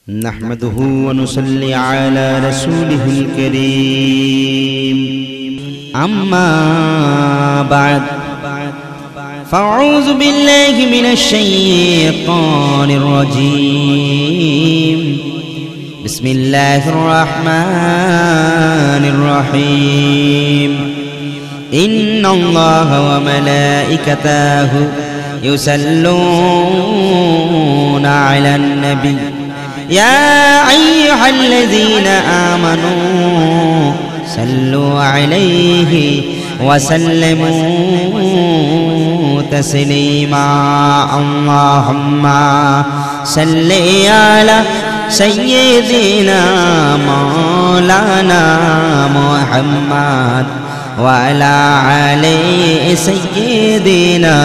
نحمده ونصلي على رسوله الكريم أما بعد فأعوذ بالله من الشيطان الرجيم بسم الله الرحمن الرحيم إن الله وملائكته يصلون على النبي يا أيها الذين آمنوا صلوا عليه وسلموا تسليما اللهم صل على سيدنا مولانا محمد وعلى آله سيدنا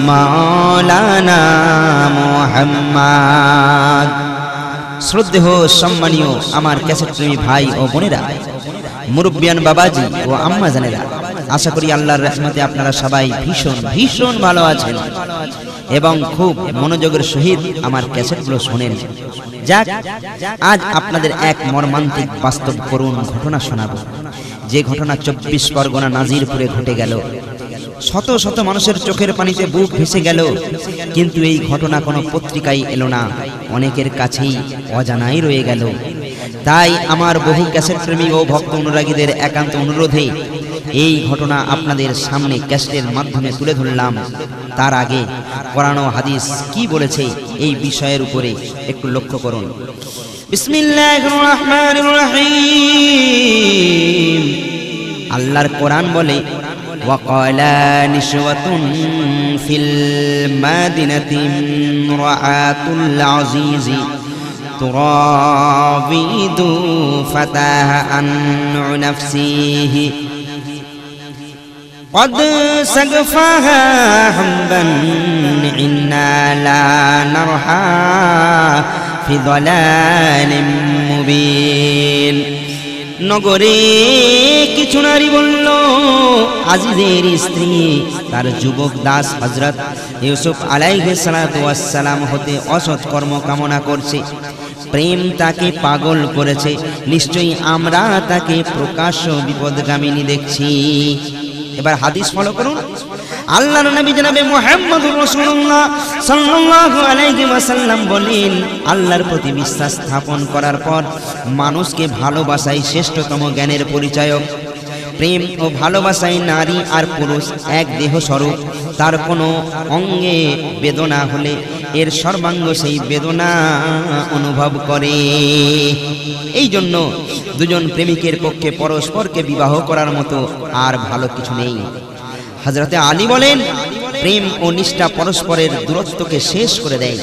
مولانا محمد শ্রদ্ধেয় সম্মানীয় আমার ক্যাসেট প্রেমী ভাই ও বোনেরা, মুরব্বিয়ান বাবাজি ও আম্মা জানেরা, আশা করি আল্লাহর রহমতে আপনারা সবাই ভীষণ ভীষণ ভালো আছেন এবং খুব মনোযোগের সহিত আমার ক্যাসেটগুলো শোনেন। যাক, আজ আপনাদের এক মর্মান্তিক বাস্তব করুণ ঘটনা শোনাবো, যে ঘটনা 24 পরগনা নাজিরপুরে ঘটে গেল। শত শত মানুষের চোখের পানিতে বুক ভেসে গেল, কিন্তু এই ঘটনা কোনো পত্রিকায় এলো না, অনেকের কাছেই অজানাই রয়ে গেল। তাই আমার বহু ক্যাসেট প্রেমী ও ভক্ত অনুরাগীদের একান্ত অনুরোধে এই ঘটনা আপনাদের সামনে ক্যাসেটের মাধ্যমে তুলে ধরলাম। তার আগে কোরআন ও হাদিস কি বলেছে এই বিষয়ের উপরে একটু লক্ষ্য করুন। বিসমিল্লাহির রহমানির রহিম। আল্লাহর কোরআন বলে, وقال نسوة في المدينة امرأة العزيز تراود فتاها عن نفسه قد سقفها حبا إنا لا نرها في ضلال مبين। নগরে কিছু নারী বলল, আজিজের স্ত্রী তার যুবক দাস হযরত ইউসুফ আলাইহিস সালাতু ওয়াস সালাম হতে অসৎ কর্ম কামনা করছে, প্রেম তাকে পাগল করেছে, নিশ্চয়ই আমরা তাকে প্রকাশ্য বিপদগামিনী দেখছি। এবার হাদিস ফলো করুন। আল্লাহর নবী জনাবে মুহাম্মদুর রাসূলুল্লাহ সাল্লাল্লাহু আলাইহি ওয়াসাল্লাম বলেন, আল্লাহর প্রতি বিশ্বাস স্থাপন করার পর মানুষকে ভালোবাসাই শ্রেষ্ঠতম জ্ঞানের পরিচায়ক। প্রেম ও ভালোবাসায় নারী আর পুরুষ এক দেহ স্বরূপ। তার কোনো অঙ্গে বেদনা হলে এর সর্বাঙ্গ সেই বেদনা অনুভব করে। এই জন্য দুজন প্রেমিকের পক্ষে পরস্পরকে বিবাহ করার মতো আর ভালো কিছু নেই। হযরতে আলী বলেন, প্রেম ও নিষ্ঠা পরস্পরের দূরত্বকে শেষ করে দেয়।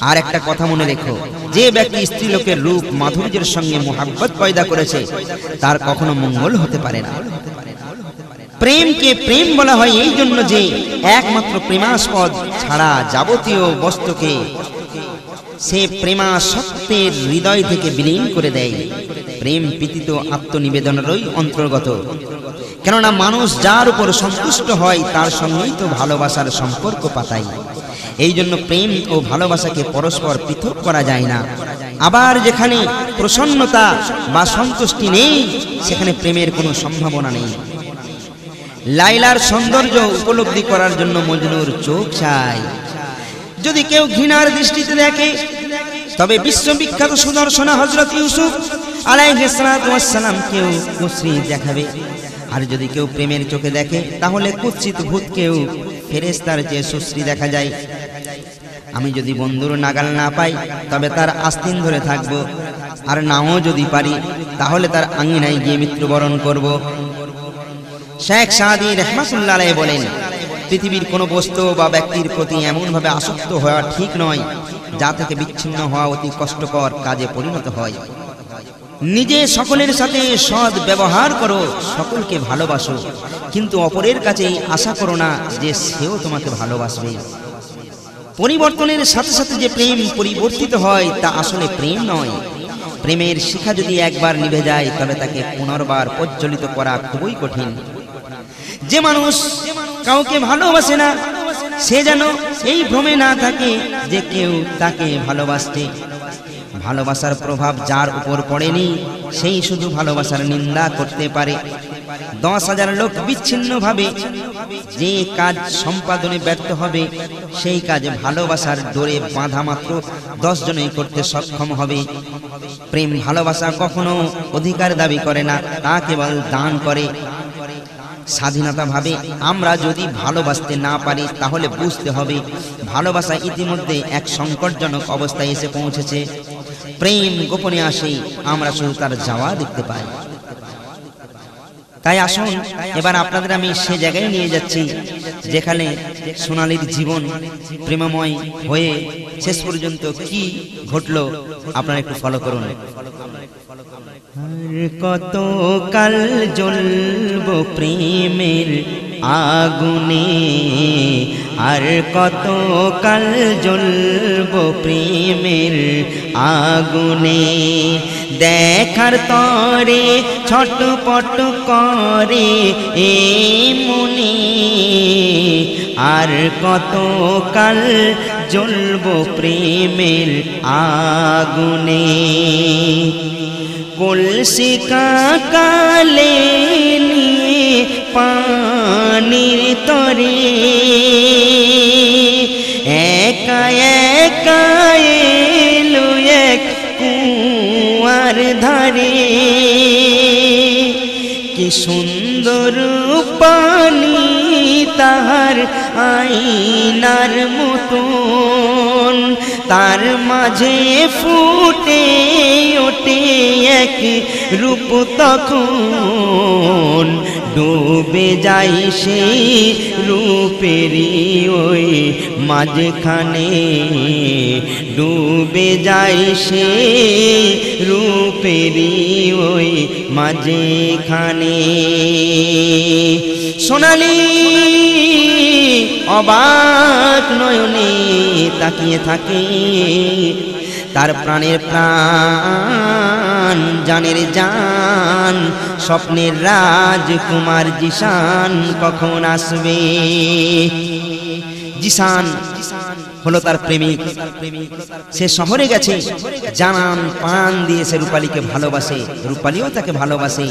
আর একটা কথা মনে রেখো, যে ব্যক্তি স্ত্রীলোকের রূপ মাধুর্যের সঙ্গে মুহাব্বত পয়দা করেছে তার কখনো মঙ্গল হতে পারে না। প্রেমকে প্রেম বলা হয় এই জন্য যে একমাত্র প্রেমাস্পদ ছাড়া যাবতীয় বস্তুকে সে প্রেমাসক্তের হৃদয় থেকে বিলীন করে দেয়। প্রেম প্রীতি তো আত্মনিবেদনেরই অন্তর্গত, কেননা মানুষ যার উপর সন্তুষ্ট হয় তার সঙ্গেই তো ভালোবাসার সম্পর্ক পাতায়। এই জন্য প্রেম ও ভালোবাসাকে পরস্পর পৃথক করা যায় না। আবার যেখানে প্রসন্নতা বা সন্তুষ্টি নেই সেখানে প্রেমের কোনো সম্ভাবনা নেই। লাইলার সৌন্দর্য উপলব্ধি করার জন্য মজনুর চোখ চাই। যদি কেউ ঘৃণার দৃষ্টিতে দেখে তবে বিশ্ববিখ্যাত সুদর্শনা হযরত ইউসুফ আলাইহিস সালাতু ওয়াস সালাম কেউ কুশ্রী দেখাবে। আর যদি কেউ প্রেমের চোখে দেখে তাহলে কুৎসিত ভূতকেও ফেরেশতার চেয়ে সুশ্রী দেখা যায়। আমি যদি বন্ধুর নাগাল না পাই তবে তার আস্তিন ধরে থাকবো, আর নাও যদি পারি তাহলে তার আঙ্গিনায় গিয়ে মৃত্যুবরণ করব। শেখ সাদি রাহমাতুল্লাহ আলাইহি বলেন, পৃথিবীর কোনো বস্তু বা ব্যক্তির প্রতি এমনভাবে আসক্ত হওয়া ঠিক নয় যা থেকে বিচ্ছিন্ন হওয়া অতি কষ্টকর কাজে পরিণত হয়। নিজে সকলের সাথে সৎ ব্যবহার করো, সকলকে ভালোবাসো, কিন্তু অপরের কাছে আশা করো না যে সেও তোমাকে ভালোবাসবে। পরিবর্তনের সাথে সাথে যে প্রেম পরিবর্তিত হয় তা আসলে প্রেম নয়। প্রেমের শিখা যদি একবার নিভে যায় তবে তাকে পুনর্বার প্রজ্বলিত করা খুবই কঠিন। যে মানুষ কাউকে ভালোবাসে না সে যেন এই ভ্রমে না থাকে যে কেউ তাকে ভালোবাসে। ভালোবাসার প্রভাব যার উপর পড়েনি সেই শুধু ভালোবাসার নিন্দা করতে পারে। 10,000 লোক বিচ্ছিন্নভাবে যে কাজ সম্পাদনে ব্যর্থ হবে সেই কাজ ভালোবাসার ডোরে বাঁধা মাত্র 10 জনই করতে সক্ষম হবে। প্রেম ভালোবাসা কখনো অধিকার দাবি করে না, তা কেবল দান করে। স্বাধীনতা ভাবে আমরা যদি ভালোবাসতে না পারি তাহলে বুঝতে হবে ভালোবাসা ইতিমধ্যে এক সংকটজনক অবস্থায় এসে পৌঁছেছে। প্রেম গোপনে আসে, আমরা শুধু তার যাওয়া দেখতে পাই। তাই আসুন এবার আপনাদের আমি সে জায়গায় নিয়ে যাচ্ছি যেখানে সোনালীর জীবন প্রেমময় হয়ে শেষ পর্যন্ত কি ঘটলো আপনারা একটু ফলো করুন। আর কত কাল জ্বলবো প্রেমের আগুনে, আর কত কাল জ্বলবো প্রেমের আগুনে, দেখার তরে ছটপট করে এ মনে, আর কত কাল জ্বলবো প্রেমের আগুনে। কলসি কাকালে নিয়ে পানির তরে একা একা এলো এক কুয়ার ধারে, কি সুন্দর পানি তাহার আইনার মতন, তার মাঝে ফুটে ওঠে এক রূপ তখন, ডুবে যাই সেই রূপেরই ওই মাঝখানে, ডুবে যাই সেই রূপেরই ওই মাঝখানে। সোনালী অবাক নয়নে তাকিয়ে থাকে, তার প্রাণের প্রাণ জানের জান স্বপ্নের রাজকুমার জিশান কখন আসবে। জিশান হলো তার প্রেমিক, সে শহরে গেছে, জানান পান দিয়ে সে রূপালীকে ভালোবাসে, রূপালীও তাকে ভালোবাসে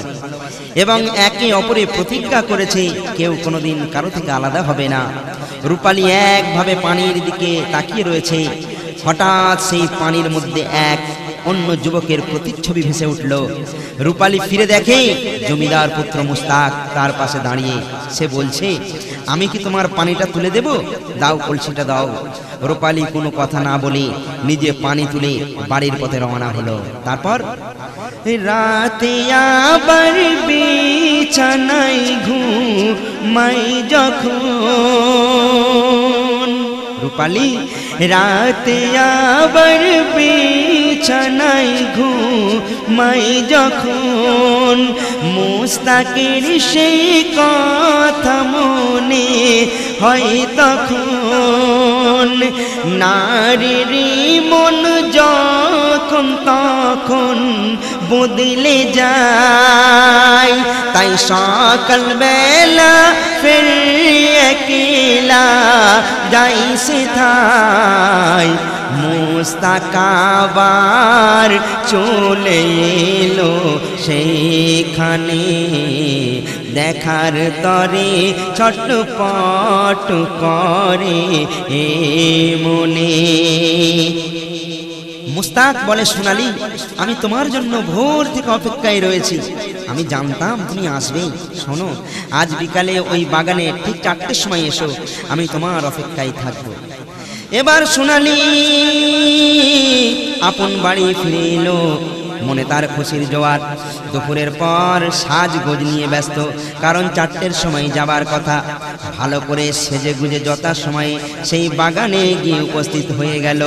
এবং একে অপরে প্রতিজ্ঞা করেছে কেউ কোনোদিন কারো থেকে আলাদা হবে না। রূপালী একভাবে পানির দিকে তাকিয়ে রয়েছে, হঠাৎ সেই পানির মধ্যে এক অন্য যুবকের প্রতিচ্ছবি ভেসে উঠল। রূপালী ফিরে দেখে জমিদার পুত্র মুস্তাক তার পাশে দাঁড়িয়ে, সে বলছে আমি কি তোমার পানিটা তুলে দেব, দাও কলসিটা দাও। রূপালী কোনো কথা না বলে নিজে পানি তুলে বাড়ির পথে রওনা হলো। তারপর রাতে আবার বিছানায় ঘুমাই যখন, রূপালী রাতে আবার বিছানায় ঘুমাই যখন, মুস্তাকের সেই কথা মনে হয় তখন, নারীর মন যখন তখন বদলে যায়, তাই সকাল বেলা ফের একলা যাই সেথায়, মুস্তাক আবার চলে এলো সেইখানে, দেখার তরে ছটপট করে এ মনে। মুস্তাক বলে সোনালী আমি তোমার জন্য ভোর থেকে অপেক্ষায় রয়েছি, আমি জানতাম তুমি আসবে। শোনো আজ বিকালে ওই বাগানে ঠিক 4টের সময় এসো, আমি তোমার অপেক্ষায় থাকবো। এবার সোনালী আপন বাড়ি ফিরে এলো, মনে তার খুশির জোয়ার। দুপুরের পর সাজগোজ নিয়ে ব্যস্ত, কারণ 4টের সময় যাবার কথা। ভালো করে সেজে গুজে যথা সময়ে সেই বাগানে গিয়ে উপস্থিত হয়ে গেল।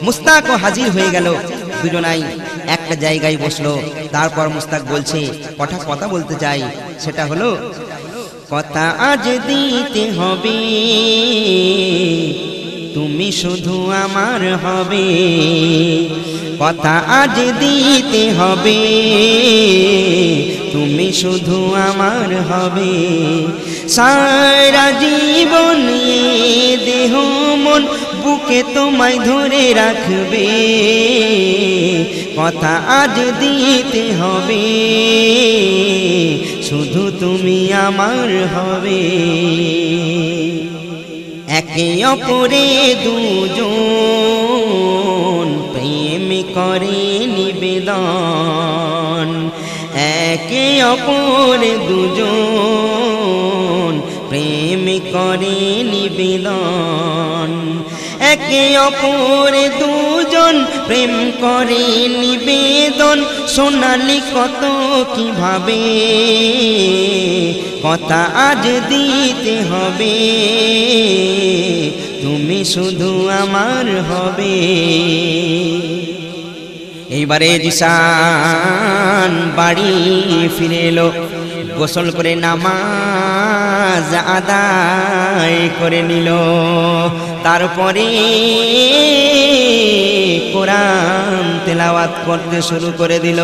মুস্তাকও হাজির হয়ে গেল, দুজনাই একটা জায়গায় বসলো। তারপর মুস্তাক বলছে কটা কথা বলতে চাই, সেটা হলো কথা আজ দিতে হবে, তুমি শুধু আমার হবে, কথা আজ দিতে হবে, তুমি শুধু আমার হবে, সারা জীবন দেহ মন বুকে তোমায় ধরে রাখবে, কথা আজ দিতে হবে, শুধু তুমি আমার হবে। একে অপরে দুজন প্রেম করে নিবেদন, একে অপরে দুজন প্রেম করে নিবেদন, একে অপরে দুজন প্রেম করে নিবেদন। সোনালি কত কিভাবে, কথা আজ দিতে হবে, তুমি শুধু আমার হবে। এইবারে জিসান বাড়ি ফিরে এলো, গোসল করে নামাজ আদায় করে নিল, তারপরে কোরআন তেলাওয়াত করতে শুরু করে দিল।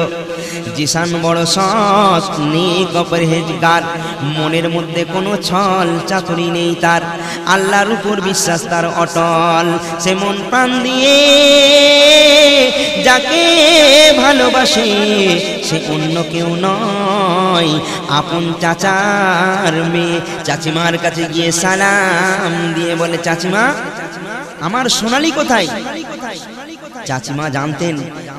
জিসান বড় সৎ নেক পরহেজগার, মনের মধ্যে কোনো ছল চাতুরি নেই তার, আল্লাহর উপর বিশ্বাস তার অটল। সে মন প্রাণ দিয়ে যাকে ভালোবাসে সে অন্য কেউ নয়, আপন চাচার মেয়ে। চাচিমার কাছে গিয়ে সালাম দিয়ে বলে, চাচিমা আমার সোনালি কোথায়? চাচিমা জানতেন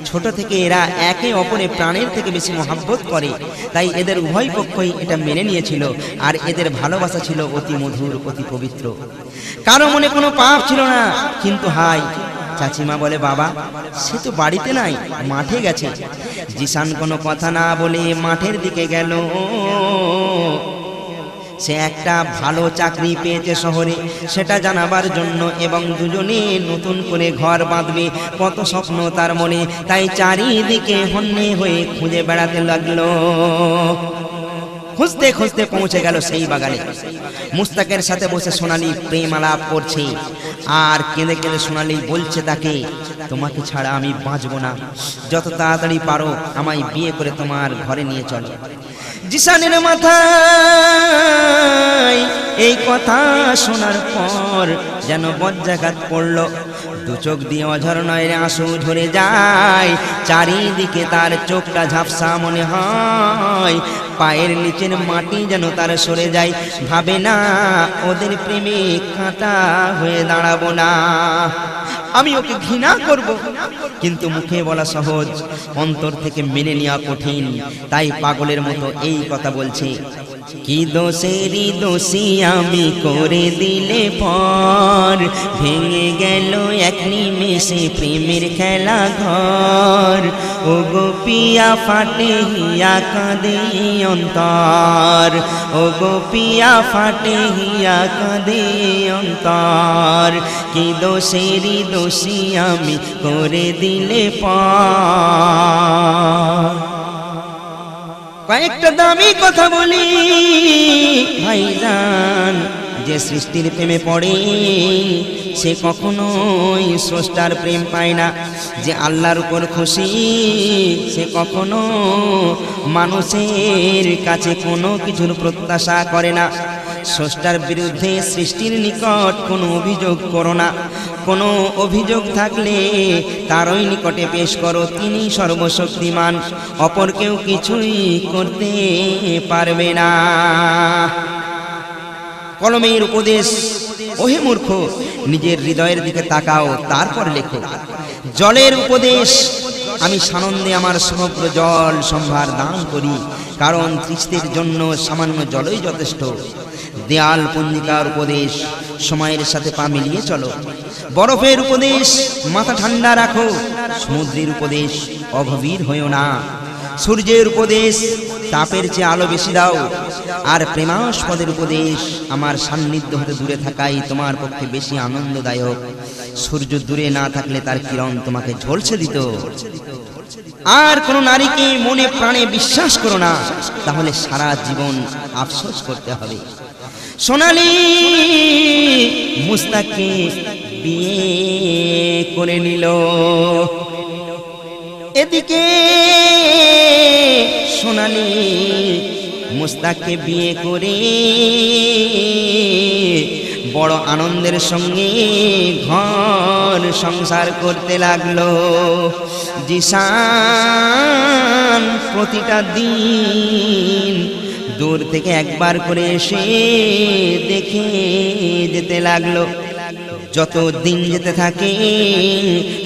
ছোট থেকে এরা একে অপরে প্রাণের থেকে বেশি মহাব্বত করে, তাই এদের উভয় পক্ষই এটা মেনে নিয়েছিল। আর এদের ভালোবাসা ছিল অতি মধুর, অতি পবিত্র, কারো মনে কোনো পাপ ছিল না। কিন্তু হাই, চাচিমা বলে, বাবা সে তো বাড়িতে নাই, মাঠে গেছে। জিসান কোনো কথা না বলে মাঠের দিকে গেল। সে একটা ভালো চাকরি পেয়েছে শহরে, সেটা জানাবার জন্য, এবং দুজনে নতুন করে ঘর বাঁধবে, কত স্বপ্ন তার মনে। তাই চারিদিকে হন্যে হয়ে খুঁজে বেড়াতে লাগলো। খুঁজতে খুঁজতে পৌঁছে গেল সেই বাগানে। মুস্তাকের সাথে বসে সোনালি প্রেম আলাপ করছে, আর কেঁদে কেঁদে সোনালি বলছে তাকে, তোমাকে ছাড়া আমি বাঁচব না, যত তাড়াতাড়ি পারো আমায় বিয়ে করে তোমার ঘরে নিয়ে চলো। জিসানের মাথায় এই কথা শোনার পর যেন বজ্রাঘাত পড়ল, দু চোখ দিয়ে অঝর নয় আঁসু ঝরে যায়, চারিদিকে তার চোখটা ঝাপসা মনে হয়, পায়ের নিচের মাটি যেন তার সরে যায়। ভাবে না ওদের প্রেমে কাঁটা হয়ে দাঁড়াবো না, আমি ওকে ঘৃণা করব। কিন্তু মুখে বলা সহজ, অন্তর থেকে মেনে নেওয়া কঠিন। তাই পাগলের মতো এই কথা বলছে, কি দোষেরই দোষী আমি করে দিলে পর, ভেঙে গেল এক নিমেষে প্রেমের খেলা ঘর। ও গোপিয়া ফাটে হিয়া কাঁদে অন্তর, ও গোপিয়া ফাটে হিয়া কাঁদে অন্তর। কি দোষেরই দোষী আমি করে দিলে পর। কয়েকটা দামি কথা বলি ভাইজান, যে সৃষ্টির প্রেমে পড়ে সে কখনোই স্রষ্টার প্রেম পায় না। যে আল্লাহর উপর খুশি সে কখনো মানুষের কাছে কোনো কিছুর প্রত্যাশা করে না। স্রষ্টার বিরুদ্ধে সৃষ্টির নিকট কোনো অভিযোগ করো না। কোনো অভিযোগ থাকলে তারই নিকটে পেশ করো, তিনি সর্বশক্তিমান, অপর কেউ কিছুই করতে পারবে না। কলমের উপদেশ, ওহে মূর্খ নিজের হৃদয়ের দিকে তাকাও, তারপর লেখো। জলের উপদেশ, আমি সানন্দে আমার সমগ্র জল সম্ভার দান করি, কারণ তৃষ্ণের জন্য সামান্য জলই যথেষ্ট। দেয়াল পঞ্জিকার উপদেশ, সময়ের সাথে পা মিলিয়ে চলো। বরফের উপদেশ, মাথা ঠান্ডা রাখো। সমুদ্রের উপদেশ, অগভীর হইও না। সূর্যের উপদেশ, তাপের চেয়ে আলো বেশি দাও। আর প্রেমাস্পদের উপদেশ, আমার সান্নিধ্য হতে দূরে থাকাই তোমার পক্ষে বেশি আনন্দদায়ক। সূর্য দূরে না থাকলে তার কিরণ তোমাকে ঝলসে দিত। আর কোন নারীকে মনে প্রাণে বিশ্বাস করো না, তাহলে সারা জীবন আফসোস করতে হবে। সোনালি মুস্তাককে বিয়ে করে নিল। এদিকে সোনালি মুস্তাককে বিয়ে করে বড় আনন্দের সঙ্গে ঘর সংসার করতে লাগলো। জিসান প্রতিটা দিন দূর থেকে একবার করে এসে দেখে যেতে লাগলো। যত দিন যেতে থাকে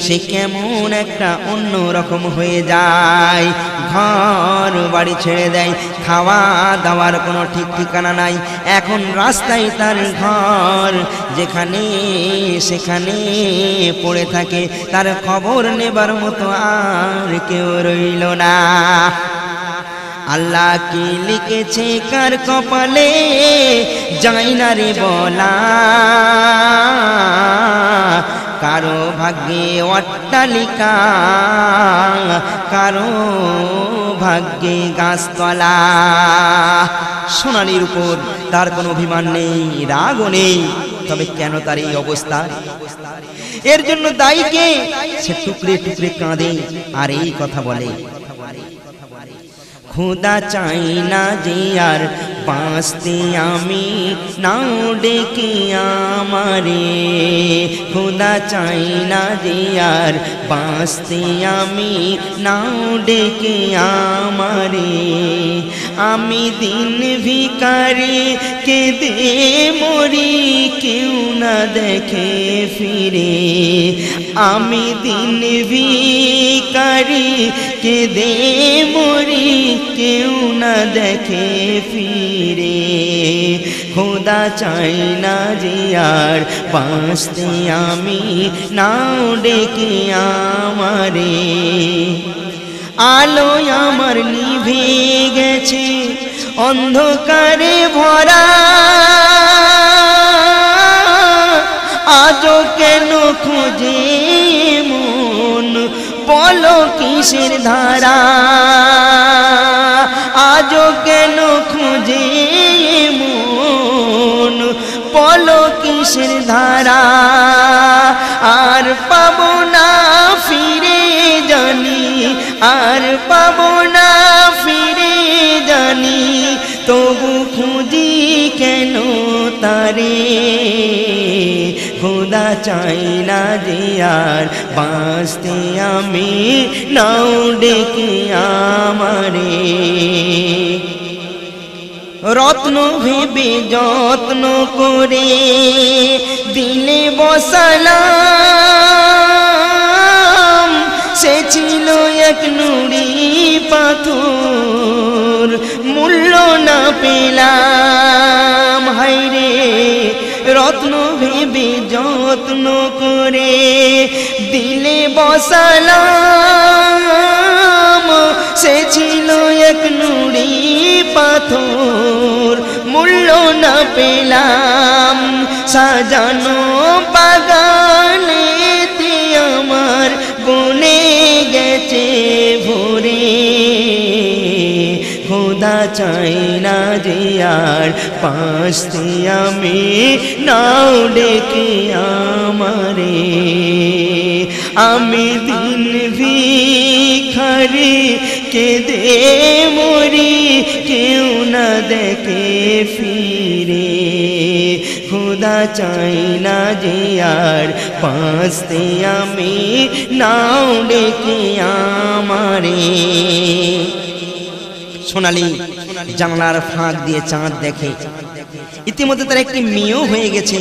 সে কেমন একটা অন্য রকম হয়ে যায়, ঘর বাড়ি ছেড়ে দেয়, খাওয়া দাওয়ার কোনো ঠিক ঠিকানা নাই। এখন রাস্তায় তার ঘর, যেখানে সেখানে পড়ে থাকে, তার খবর নেবার মতো আর কেউ রইল না। আল্লাহ কি লিখেছে কার কপালে যায় না রে বলা, কারো ভাগ্যে অট্টালিকা, কারো ভাগ্যে গাছতলা। সোনালির উপর তার কোনো অভিমান নেই, রাগও নেই, তবে কেন তার এই অবস্থা? এর জন্য দায়ী কে? সে টুকরে টুকরে কাঁদে আর এই কথা বলে, খুদা চাই না যে আর বাঁচতে আমি, নাও ডেকে আমারে। খুদা চাই না যে আর বাঁচতে আমি, নাও ডেকে আমারে। আমি দিন ভিখারি কেঁদে মরি, কেউ না দেখে ফিরে। আমি দিন ভিখারি কেঁদে মরি, কেউ না দেখে ফিরে। খোদা চাই না যে আর বাঁচতে আমি, নাও ডেকে আমারে। আলো আমার নিভে গেছে অন্ধকারে ভরা, আজও কেন খুঁজে মন বলো কিসের ধারা। আজও কেন খুঁজে মন বলো কিসের ধারা। আর পাবো না ফিরে জানি, আর পাবো না ফিরে জানি, তবু খুঁজি কেন তারে। খোদা চাই না যে আর বাঁচতে আমি, নাও ডেকে আমারে। রত্ন ভেবে যত্ন করে দিলে বসালাম, সে ছিল এক নুড়ি পাথর, মূল্য না পেলাম। হায়রে রত্ন ভেবে যত্ন করে দিলে বসালাম, সে ছিল এক নুড়ি পাথর, মূল্য না পেলাম। সাজানো বাগানেতে আমার বনে গেছে ভরে। খোদা চাই না যে আর বাঁচতে আমি, নাও ডেকে আমারে। আমি দিন ভিখারি কেঁদে মরি, কেউ না দেখে ফিরে। খোদা চাই না যে আর বাঁচতে আমি, নাও ডেকে আমারে। সোনালি জানলার ফাঁক দিয়ে চাঁদ দেখে। ইতিমধ্যে তার একটি মেয়েও হয়ে গেছে।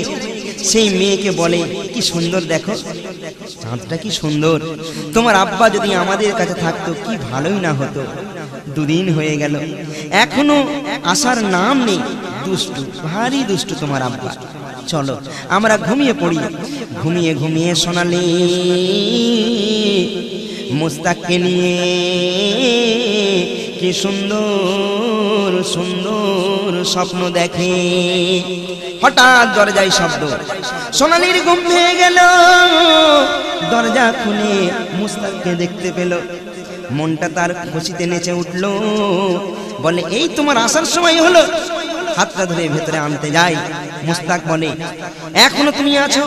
সেই মেয়েকে বলে, কি সুন্দর দেখো, চাঁদটা কি সুন্দর। তোমার আব্বা যদি আমাদের কাছে থাকতো কি ভালোই না হতো। দুদিন হয়ে গেল, এখনো আসার নাম নেই। দুষ্টু, ভারী দুষ্টু তোমার আব্বা। চলো আমরা ঘুমিয়ে পড়ি। ঘুমিয়ে ঘুমিয়ে সোনালি মুস্তাককে নিয়ে কি সুন্দর সুন্দর স্বপ্ন দেখে। হঠাৎ দরজায় শব্দ, সোনালির ঘুম ভেঙে গেল। দরজা খুলে মুস্তাককে দেখতে পেল। মনটা তার খুশিতে নেচে উঠল। বলে, এই তোমার আসার সময় হলো। হাতটা ধরে ভেতরে আনতে যাই। মুস্তাক বলে, এখনো তুমি আছো?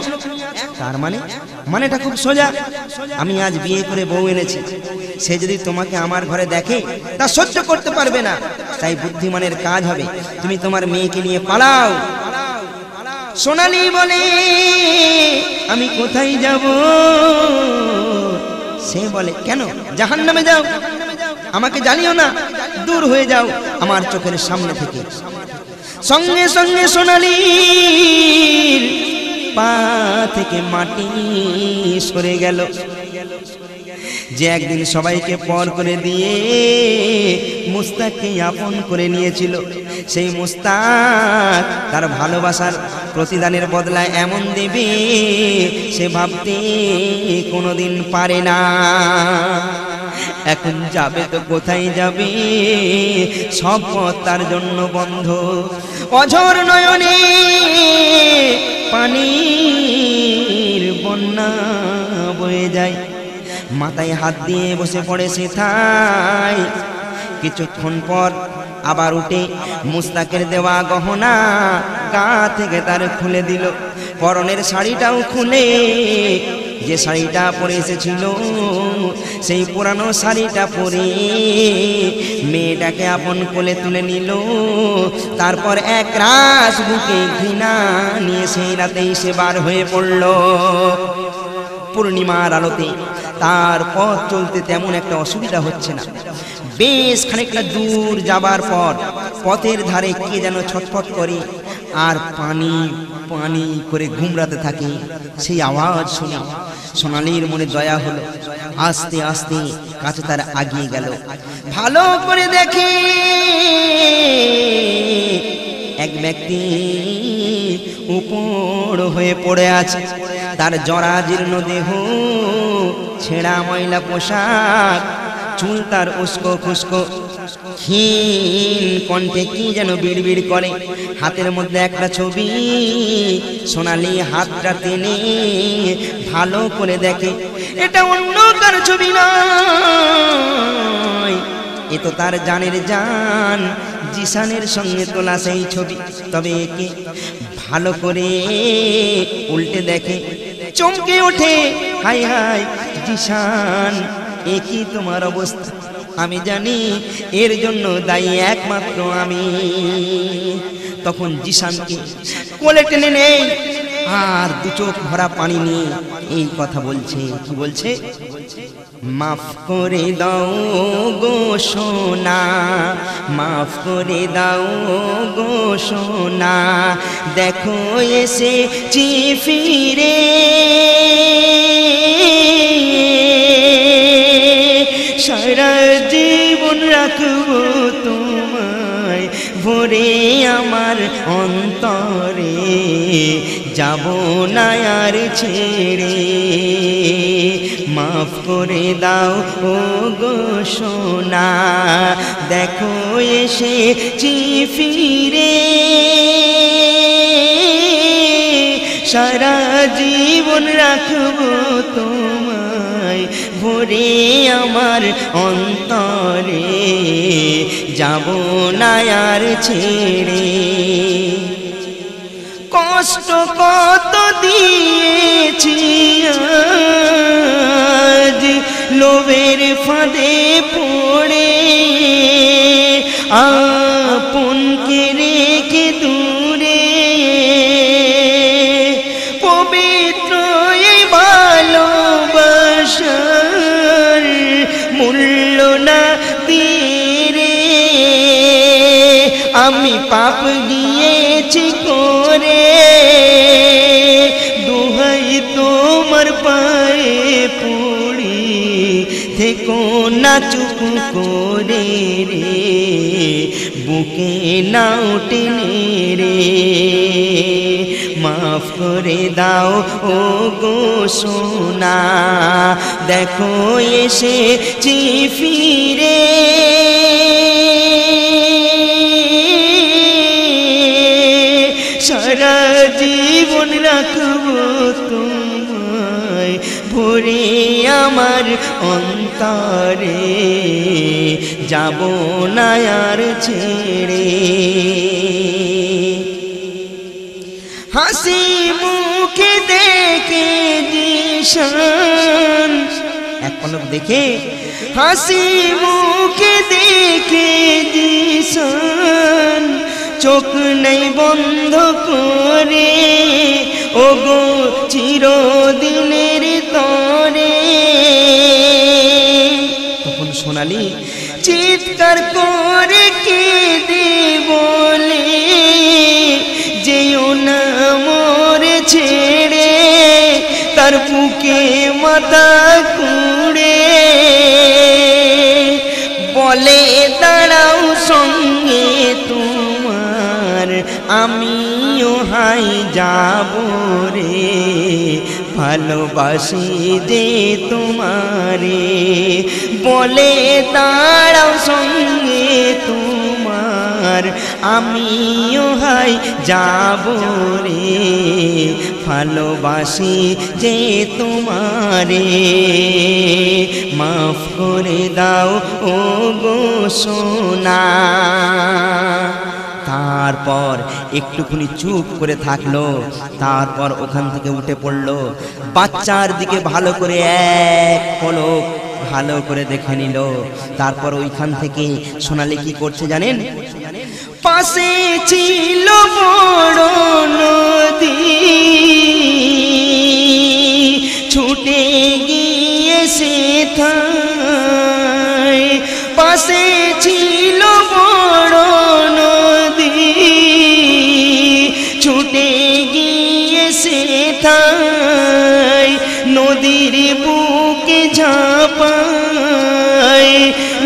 তার মানেটা খুব সোজা। আমি আজ বিয়ে করে বউ এনেছি। সে যদি তোমাকে আমার ঘরে দেখে তা সহ্য করতে পারবে না। তাই বুদ্ধিমানের কাজ হবে তুমি তোমার মেয়েকে নিয়ে পালাও। সোনালী বলে আমি কোথায় যাব? সে বলে কেন? জাহান্নামে যাও, আমাকে জানিও না, দূর হয়ে যাও আমার চোখের সামনে থেকে। সঙ্গে সঙ্গে সোনালীর পা থেকে মাটি সরে গেল। যে একদিন সবাইকে পর করে দিয়ে মুস্তাককে আপন করে নিয়েছিল, সেই মুস্তাক তার ভালোবাসার প্রতিদানের বদলায় এমন দেবে সে ভাবতে কোনোদিন পারে না। এখন যাবে তো কোথায় যাবে? সব পথ তার জন্য বন্ধ। অঝর নয়নে পানির বন্যা বয়ে যায়, মাথায় হাত দিয়ে বসে পড়ে সেথায়। কিছুক্ষণ পর আবার উঠে মুস্তাকের দেওয়া গহনা গা থেকে তার খুলে দিল, পরনের শাড়িটাও খুলে, যে শাড়িটা পরে এসেছিল সেই পুরানো শাড়িটা পরে মেয়েটাকে আপন কোলে তুলে নিল। তারপর এক রাত বুকে ঘৃণা নিয়ে সেই রাতেই সে বার হয়ে পড়ল। পূর্ণিমার আলোতে তার পথ চলতে তেমন একটা অসুবিধা হচ্ছে না। বেশ খানিকটা দূর যাবার পর পথের ধারে কে যেন ছটফট করে আর পানি পানি করে ঘুমরাতে থাকে। সেই আওয়াজ শুনে সোনালীর মনে দয়া হলো, আস্তে আস্তে কাছে তার আগিয়ে গেল। ভালো করে দেখে এক ব্যক্তি উপর হয়ে পড়ে আছে, তার জরাজীর্ণ দেহ, ছেঁড়া ময়লা পোশাক, চুল তার উস্কো খুস্কো, ক্ষীণ কণ্ঠে কি যেন বিড়বিড় করে। হাতের মধ্যে একটা ছবি। সোনালী হাতটা টেনে ভালো করে দেখে, এটা অন্য কার ছবি নয়, এ তো তার জানের জান জিসানের সঙ্গে তোলা সেই ছবি। তবে একে ভালো করে উল্টে দেখে, চমকে ওঠে, হাই হাই জিসান, এ কি তোমার অবস্থা? আমি জানি এর জন্য দায়ী একমাত্র আমি। তখন জিসানকে কোলে টেনে নেই আর দু চোখ ভরা পানি নিয়ে এই কথা বলছে। কি বলছে? মাফ করে দাও গো সোনা, মাফ করে দাও গো সোনা, দেখো এসেছি ফিরে, সারা জীবন রাখবো তোমায় ভরে আমার অন্তরে, যাব না আর ছেড়ে, মাফ করে দাও ও গো সোনা, দেখো এসেছি ফিরে, সারা জীবন রাখবো তোমায় ভরে আমার অন্তরে, যাব না আর ছেড়ে। কষ্ট কত দিয়েছি আজ লোভের ফাঁদে পড়ে, আপনকে রেখে দূরে, পবিত্র এই ভালোবাসার মূল্য না দিয়ে আমি পাপ গিয়েছি করে, দোহাই তোমার পায়ে পড়ি, থেকো না চুপ করে রে, বুকে নাও টেনে রে, মাফ করে দাও ও গো সোনা, দেখো এসেছি ফিরে, সারা জীবন রাখবো তোমায় ভরে আমার অন্তরে, যাব না আর ছেড়ে। হাসি মুখে দেখে জিসান, এক পলক দেখে, হাসি মুখে দেখে জিসান চোখ নেই বন্ধ করে, ওগো চিরদিনের তরে। তখন সোনালী চিৎকার করে কেঁদে বলে, যেও না মোরে ছেড়ে, তার বুকে মাথা কুড়ে। বলে দাঁড়াও সঙ্গে তোমার, আমিও হাই যাব রে, ভালোবাসি যে তোমারে। বলে দাঁড়াও সঙ্গে তোমার, আমিও হাই যাব রে, ভালোবাসি যে তোমারে। মাফ করে দাও ও গো সোনা। তারপর একটুখানি চুপ করে থাকলো, তারপর ওখান থেকে উঠে পড়লো, বাচ্চার দিকে ভালো করে এক পলক ভালো করে দেখে নিল। তারপর ওইখান থেকে সোনালী কি করছে জানেন? পাশে ছিল বড় নদী, ছুটে গিয়ে সেথায়। পাশে ছিল বড় নদী, ছুটে গিয়ে সেথায়। নদীর বুকে ঝাঁপায়,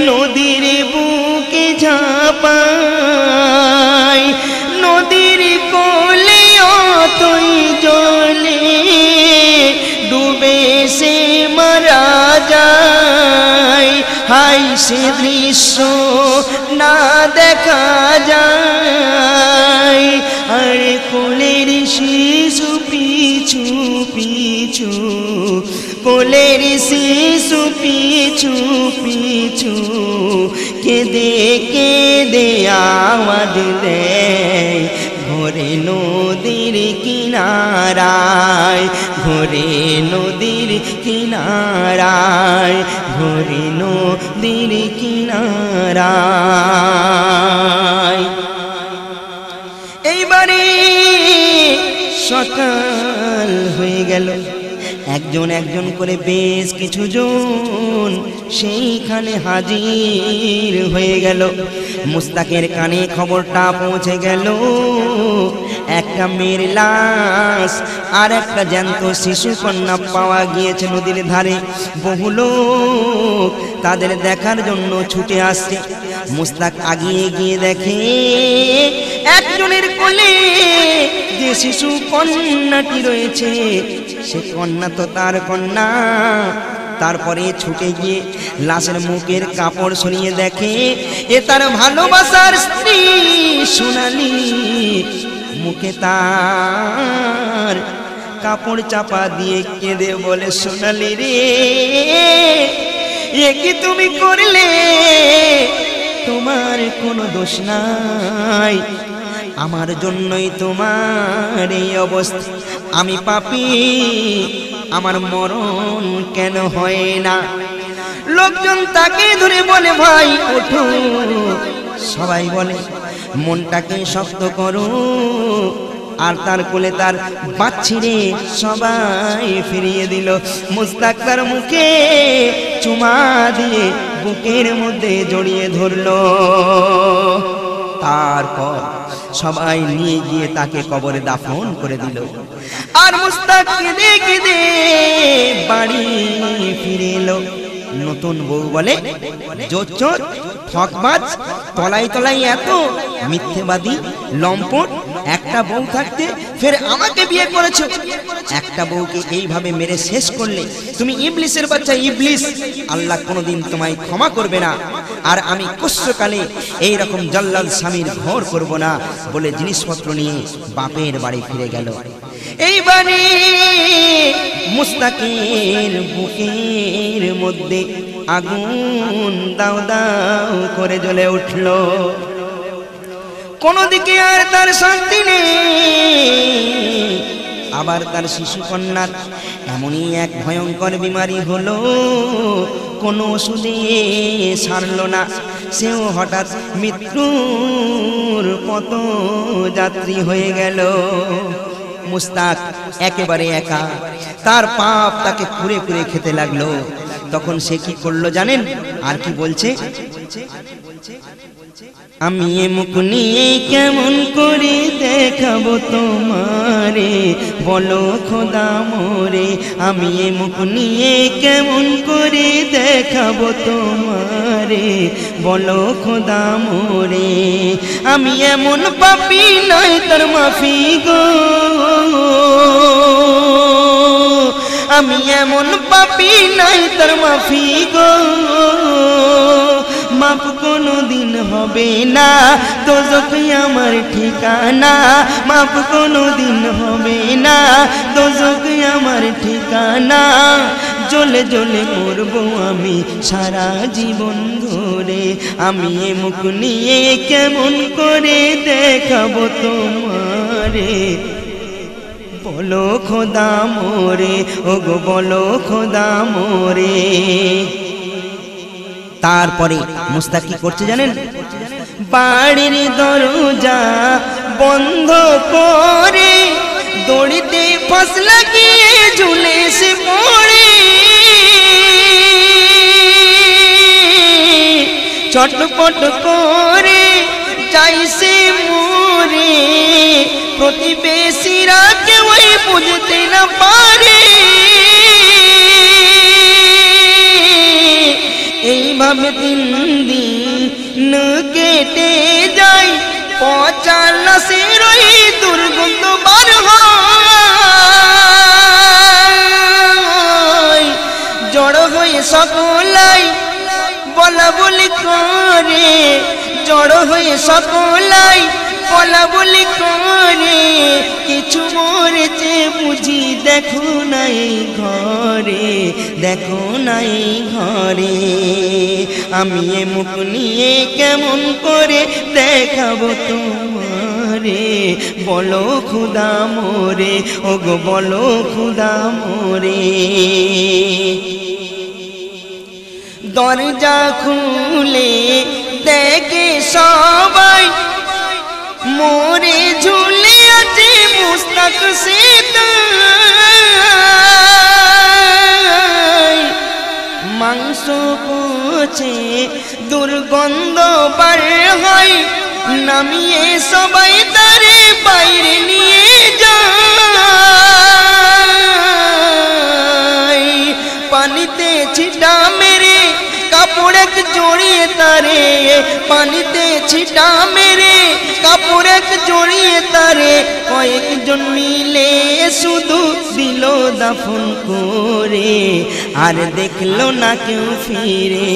নদীর বুকে ঝাঁপায়। নদীর কোলে অতই জলে ডুবে সে মারা যায়। হাই সে দৃশ্য না দেখা যায়, আর কোলের শিশু পিছু পিছু, কোলের শিশু পিছু পিছু কেঁদে কেঁদে আওয়াজ দেয়। ঘোরে নদীর কিনারায়, ঘোরে নদীর কিনারায়, ঘোরে নদীর কিনারায়। এইবারে সকাল হয়ে গেল, একজন একজন করে বেশ কিছু জন সেইখানে হাজির হয়ে গেল। মুস্তাকের কানে খবরটা পৌঁছে গেল, একটা মেয়ের লাশ আর একটা জ্যান্ত শিশু কন্যা পাওয়া গিয়েছে নদীর ধারে। বহু লোক তাদের দেখার জন্য ছুটে আসছে। মুস্তাক আগিয়ে গিয়ে দেখে একজনের কোলে যে শিশু কন্যাটি রয়েছে, সে কন্যা তো তার কন্যা। তারপরে ছুটে গিয়ে লাশের মুখের কাপড় সরিয়ে দেখে এ তার ভালোবাসার স্ত্রী সোনালী। মুখে তার কাপড় চাপা দিয়ে কেঁদে বলে, সোনালী রে, এ কি তুমি করলে? তোমার কোনো দোষ নাই, আমার জন্যই তোমার এই অবস্থা। আমি পাপী, আমার মরণ কেন হয় না? লোকজন তাকে ধরে বলে, ভাই ওঠো। সবাই বলে মনটাকে শক্ত করো, আর তার কোলে তার বাচ্চিরে সবাই ফিরিয়ে দিল। মুস্তাক তার মুখে চুমা দিয়ে বুকের মধ্যে জড়িয়ে ধরলো। তারপর সবাই নিয়ে গিয়ে তাকে কবরে দাফন করে দিল। আর মুস্তাক কেঁদে কেঁদে বাড়ি ফিরে এলো। নতুন বউ বলে, জোচ্চোর, ঠকবাজ, তলায় তলায় এত মিথ্যেবাদী, লম্পট, একটা বউ থাকতে ফের আমাকে বিয়ে করেছো। একটা বউকে এইভাবে মেরে শেষ করলে তুমি ইবলিসের বাচ্চা, ইবলিস। আল্লাহ কোনোদিন তোমায় ক্ষমা করবে না, আর আমি কষ্টকালে এইরকম জল্লাল স্বামীর ঘর করব না বলে জিনিসপত্র নিয়ে বাপের বাড়ি ফিরে গেল। এইবারে মুস্তাকের বুকের মধ্যে আগুন দাও দাও করে জ্বলে উঠল। কোনো দিকে আর তার শান্তি নেই। আবার তার শিশু কন্যার এমনই এক ভয়ঙ্কর বিমারি হলো, কোনো ওষুধে সারল না। সেও হঠাৎ মৃত্যুর পথযাত্রী হয়ে গেল। মুস্তাক একেবারে একা, তার পাপ তাকে কুরে কুরে খেতে লাগলো। তখন সে কি করলো জানেন? আর কি বলছে? আমি এ মুখ নিয়ে কেমন করে দেখাবো তোমারে, বলো খোদা মোরে। আমি এ মুখ নিয়ে কেমন করে দেখাবো তোমারে, বলো খোদা মোরে। আমি এমন পাপী নই তার মাফি গো, আমি এমন পাপী নাই তার মাফি গো। মাপ কোনো দিন হবে না, দোজখ আমার ঠিকানা। মাপ কোনো দিন হবে না, দোজখ আমার ঠিকানা। জ্বলে জ্বলে মরবো আমি সারা জীবন ধরে। আমি এ মুখ নিয়ে কেমন করে দেখাবো তোমারে, বলো খোদা মোরে। ওগো বলো খোদা মোরে। তারপরে মুস্তাক কি করছে জানেন? বাড়ির দরজা বন্ধ করে দড়িতে ফাঁস লাগিয়ে ঝুলে সে পড়ে। চটপট করে যাইছে মোরে, প্রতিবেশীরা কেউই বুঝতে না পারে। এইভাবে 3 দিন কেটে যায়, পচা লাশের ওই দুর্গন্ধ বার হয়। জড়ো হয়ে সকলাই বলা বলি করে, জড়ো হয়ে সকলাই বলা বলি করে। কিছু মরেছে বুঝি দেখো নাই ঘরে, দেখো নাই ঘরে। আমি এ মুখ নিয়ে কেমন করে দেখাবো তোমারে, বলো খোদা মোরে। ওগো বলো খোদা মোরে। দরজা খুলে দেখে সবাই মোরে ঝুলে আছে মুস্তাক সেতাই। মাংস পচে দুর্গন্ধ বার হয়, নামিয়ে সবাই তারে বাইরে নিয়ে যায়। পানিতে ছিটা মেরে কাপড় এক জড়িয়ে তারে, পানিতে ছিটা মেরে কাপড় এক জড়িয়ে তারে। কয়েকজন মিলে শুধু দিল দাফন করে, আর দেখলো না কেউ ফিরে।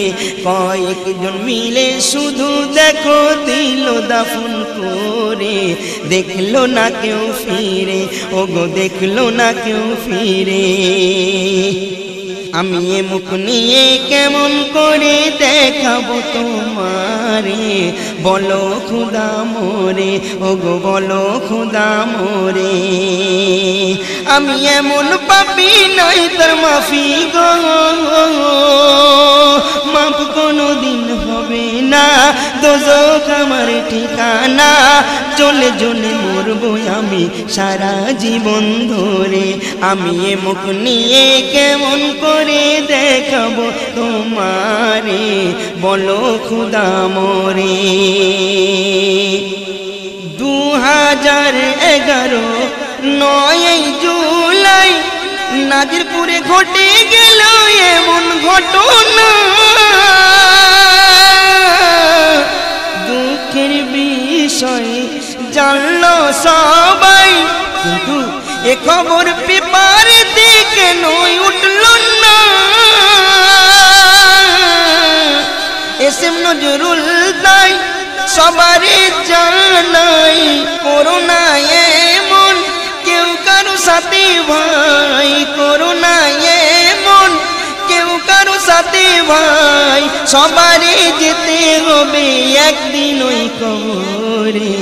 কয়েকজন মিলে শুধু দেখো দিল দাফন করে, দেখলো না কেউ ফিরে। ওগো দেখলো না কেউ ফিরে। আমি এ মুখ নিয়ে কেমন করে দেখাবো তোমারে, বলো খোদা মোরে। ওগো বলো খোদা মোরে। আমি এমন পাপী নাই তার মাফি গো, মাপ কোনো দিন হবে না, দোজখ আমার ঠিকানা। চলে জ্বলে মরবো আমি সারা জীবন ধরে। আমি এ মুখ নিয়ে কেমন করে দেখাবো তোমারে, বলো খোদা মোরে। 2011 9 জুলাই নাজিরপুরে ঘটে গেল এমন ঘটনা। দুঃখের বিষয় জানলো সবাই, কিন্তু এ খবর পেপারে দেখে নয় উঠল না। এসএম নজরুল তাই সবারে জানাই, করোনা এমন কেউ কারো সাথে ভাই, করোনা এমন কেউ কারো সাথে ভাই। সবারে যেতে হবে একদিন ওই কবরে,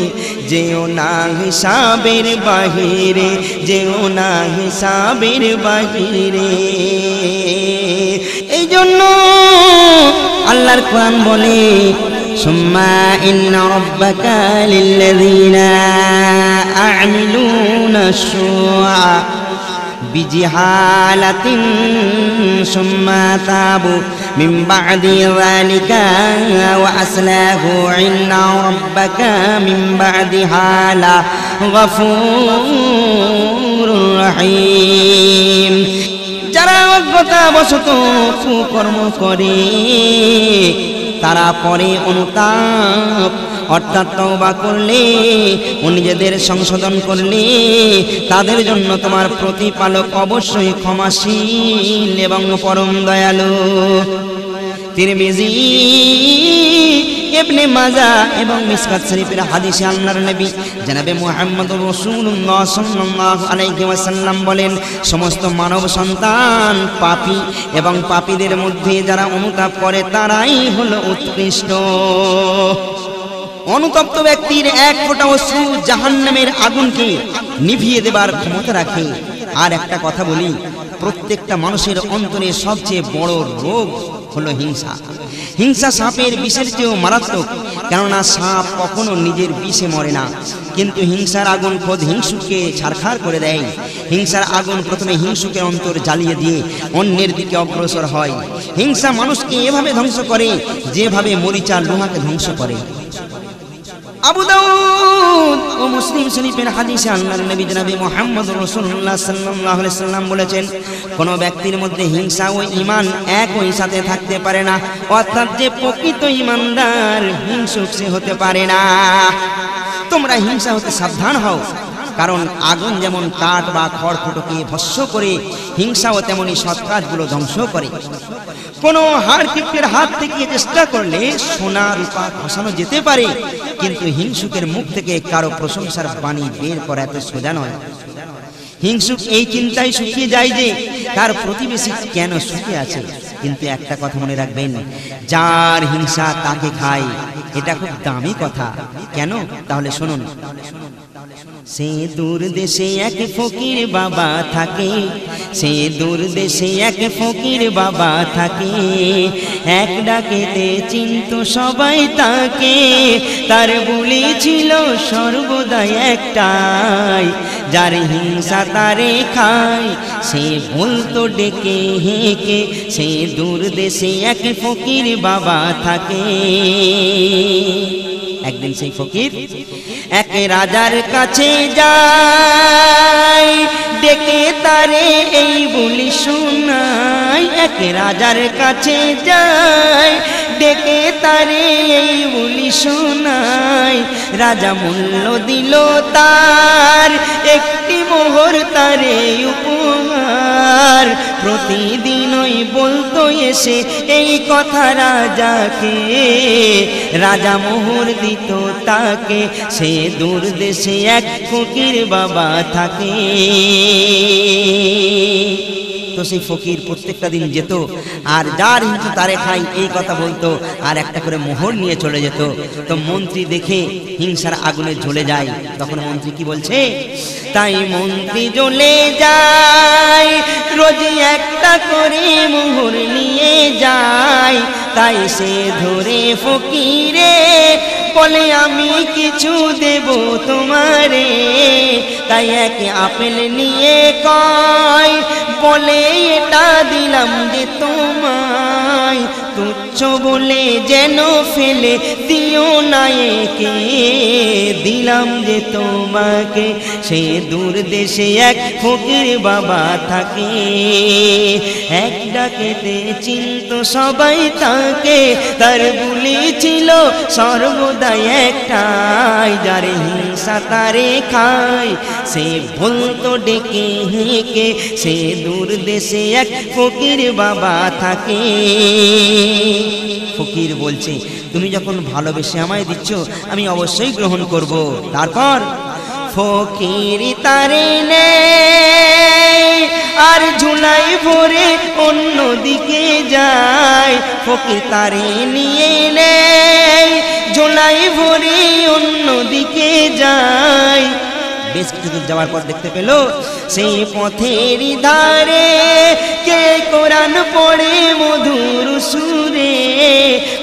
যেও না হিসাবের বাহিরে, যেও না হিসাবের বাহিরে। এই জন্য আল্লাহর কোরআন বলে সুম্মা ইন্না রাব্বাকা লিল্লাযীনা আ'মিলুনা আশ-শুআ বিজিহালাতিন সুম্মা তাবু মিন বা'দি যালিকা ওয়া আসলাহু ইন্না রাব্বাকা মিন বা'দিহা লাগাফুরুর রহিম। যারা অজ্ঞতাবশত কুকর্ম করে তারা পরে অনুতাপ অর্থাৎ তওবা করলে ও নিজেদের সংশোধন করলে তাদের জন্য তোমার প্রতিপালক অবশ্যই ক্ষমাশীল এবং পরম দয়ালু। তিরমিজি, ইবনে মাজাহ এবং মিশকাত শরীফের হাদিসে আল্লাহর নবী জনাবে মুহাম্মদুর রাসূলুল্লাহ সাল্লাল্লাহু আলাইহি ওয়াসাল্লাম বলেন, সমস্ত মানব সন্তান পাপী এবং পাপীদের মধ্যে যারা অনুতাপ করে তারাই হলো উৎকৃষ্ট। অনুতপ্ত ব্যক্তির এক ফোঁটা অশ্রু জাহান্নামের আগুনকে নিভিয়ে দেবার ক্ষমতা রাখে। আর একটা কথা বলি, প্রত্যেকটা মানুষের অন্তরে সবচেয়ে বড় রোগ হলো হিংসা। হিংসা সাপের বিষের চেয়েও মারাত্মক, কেননা সাপ কখনো নিজের বিষে মরে না, কিন্তু হিংসার আগুন খোদ হিংসুককে ছারখাড় করে দেয়। হিংসার আগুন প্রথমে হিংসুকের অন্তর জ্বালিয়ে দিয়ে অন্যের দিকে অগ্রসর হয়। হিংসা মানুষকে এভাবে ধ্বংস করে যেভাবে মরিচা লোহাকে ধ্বংস করে। আবু দাউদ ও মুসলিম শরীফের হাদিসে আল্লাহর নবী জনাবে মুহাম্মদুর রাসূলুল্লাহ সাল্লাল্লাহু আলাইহি সাল্লাম বলেছেন, কোন ব্যক্তির মধ্যে হিংসা ও ঈমান একই সাথে থাকতে পারে না, অর্থাৎ যে প্রকৃত ঈমানদার হিংসুক সে হতে পারে না। তোমরা হিংসা হতে সাবধান হও, কারণ আগুন যেমন কাঠ বা খড়কুটোকে ভস্ম করে, হিংসাও তেমনি সৎ কাজগুলো ধ্বংস করে। কোনো হাড়কিপ্টের হাত থেকে চেষ্টা করলে সোনা রূপা খসানো যেতে পারে, কিন্তু হিংসুকের মুখ থেকে কারো প্রশংসার বাণী বের করা এত সোজা নয়। হিংসুক এই চিন্তায় শুকিয়ে যায় যে তার প্রতিবেশী কেন সুখে আছে। কিন্তু একটা কথা মনে রাখবেন, যার হিংসা তাকে খায়, এটা খুব দামি কথা। কেন? তাহলে শুনুন। সে দূর দেশে এক ফকির বাবা থাকে, সে দূর দেশে এক ফকির বাবা থাকে, এক ডাকেতে চিন্ত সবাই তাকে, তার বুলি ছিল সর্বদাই একটাই, যার হিংসা তারে খায়, সে বলতো ডেকে হেঁকে, সে দূর দেশে এক ফকির বাবা থাকে। একদিন সেই ফকির এক রাজার কাছে যায়, ডেকে তারে এই বুলি শোনায়। এক রাজার কাছে যায়, ডেকে তারে এই বুলি শোনায়। রাজা মূল্য দিল তার একটি মোহর তারে উপহার, প্রতিদিনই বলতো এসে এই কথা রাজাকে, রাজা মোহর দিত তাকে, সে দূর দেশে এক ফকির বাবা থাকে। তো সেই ফকির প্রত্যেকটা দিন যেত, আর যার হিংসা তারে খাই এই কথা বলতো, আর একটা করে মোহর নিয়ে চলে যেত। তো মন্ত্রী দেখে হিংসার আগুনে জ্বলে যায়। তখন মন্ত্রী কি বলছে? তাই মন্ত্রী জ্বলে যায়, রোজ একটা করে মোহর নিয়ে যায়। তাই সে ধরে ফকিরে বলে, আমি কিছু দেব তোমারে। তাই এক আপেল নিয়ে কয়, বলে এটা দিলাম যে তোমায়, তুচ্ছ বলে যেন ফেলে দিও না একে, দিলাম যে তোমাকে। সে দূর দেশে এক ফকির বাবা থাকে, এক ডাকেতে চিন্ত সবাই তাকে, তার বুলি ছিল সর্বদাই একটাই, যার হিংসা তারে খায়, সে বলতো ডেকে হেঁকে, সে দূর দেশে এক ফকির বাবা থাকে। ফকির বলছে, তুমি যখন ভালোবেসে আমায় দিচ্ছ আমি অবশ্যই গ্রহণ করব। তারপর ফকির তারে নেয় আর ঝুলাই ভরে অন্য দিকে যায়। ফকির তারে নিয়ে নেয়, ঝুলাই ভরে অন্য দিকে যায়। বেশ কিছু দূর যাওয়ার পর দেখতে পেল সেই পথের ধারে কে কোরআন পড়ে মধুর সুরে।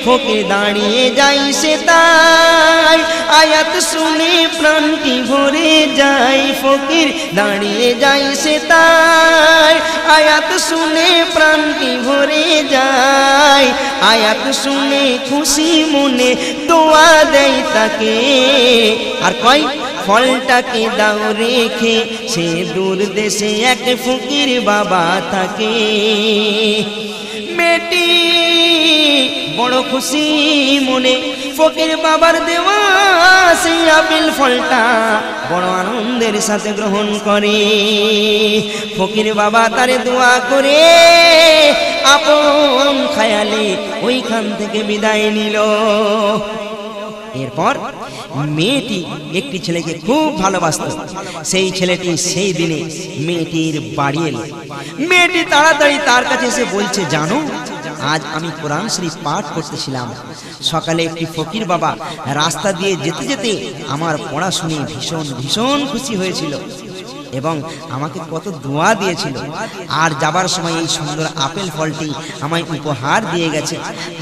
ফকির দাঁড়িয়ে যায় সে তাই, আয়াত শুনে প্রাণটি ভরে যায়, ফকির দাঁড়িয়ে যায় সে তাই, আয়াত শুনে প্রাণটি ভরে যায়, আয়াত শুনে খুশি মনে দোয়া দেয় তাকে। আর কয় ফলটাকে দাও রেখে সে দূর দেশে এক ফকির বাবা থাকে। মেয়েটি বড় খুশি মনে ফকির বাবার দেওয়া সেই আপেল ফলটা বড় আনন্দের সাথে গ্রহণ করে। ফকির বাবা তারে দোয়া করে আপন খায়ালে ওইখান থেকে বিদায় নিল। এরপর মেয়েটি একটি ছেলেকে খুব ভালোবাসত। সেই ছেলেটি সেই দিনে মেয়েটির বাড়ি এলো। মেয়েটি তাড়াতাড়ি তার কাছে এসে বলছে, জানো আজ আমি কোরআন শরীফ পাঠ করতেছিলাম, সকালে একটি ফকির বাবা রাস্তা দিয়ে যেতে যেতে আমার পড়া শুনে ভীষণ ভীষণ খুশি হয়েছিল এবং আমাকে কত দোয়া দিয়েছিল, আর যাবার সময় এই সুন্দর আপেল ফলটি আমায় উপহার দিয়ে গেছে।